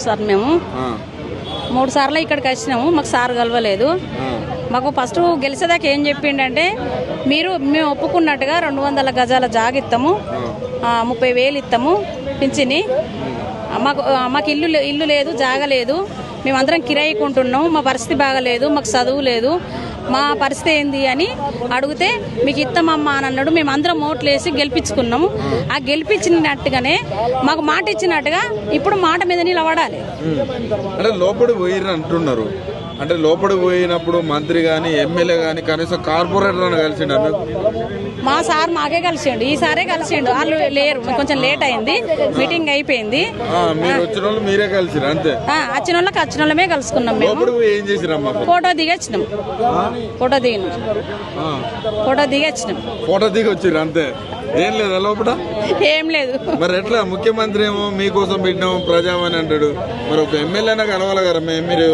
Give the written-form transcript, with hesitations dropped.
Sir మేము 3 సార్లు ఇక్కడికి వచ్చినాము. మాకు సార్ కలవలేదు. మాకు ఫస్ట్ గెలిచేదాకా ఏం చెప్పిండంటే మేము ఒప్పుకున్నట్టుగా 200 గజాల జాగ ఇస్తాము, 30,000 ఇస్తాము పింఛని. మాకు ఇల్లు లేదు, జాగ లేదు, మేమందరం కిరాయికుంటున్నాం, మా పరిస్థితి బాగలేదు, మాకు చదువు లేదు, మా పరిస్థితి ఏంది అని అడిగితే మీకు ఇస్తామమ్మా అని అన్నాడు. మేము అందరం ఓట్లు వేసి గెలిపించుకున్నాము. ఆ గెలిపించినట్టుగానే మాకు మాట ఇచ్చినట్టుగా ఇప్పుడు మాట మీద నిలబడాలి. అంటే లోపలికి పోయిర్రు అంటున్నారు. అంటే లోపలికి పోయినప్పుడు మంత్రి కానీ ఎమ్మెల్యే కానీ కనీసం కార్పొరేటర్ కలిసిండు. మా సార్ మాకే కలిసిండు, ఈసారే కలిసిండు. వాళ్ళు లేరు, కొంచెం లేట్ అయింది, మీటింగ్ అయిపోయింది. మీరే కలిసిరు అంతే. వచ్చిన వాళ్ళమే కలుసుకున్నాం. మేము ఏం చేసిరమ్మా? ఫోటో దిగొచ్చినాం. ఫోటో దిగి వచ్చిర్రు అంతే. ఏం లేదా లోపల? ఏం లేదు. మరి ఎట్లా ముఖ్యమంత్రి ఏమో మీకోసం పెట్టినాము ప్రజామని అంటాడు. మరి ఒక ఎమ్మెల్యేనా కలవాలి కదా మీరు.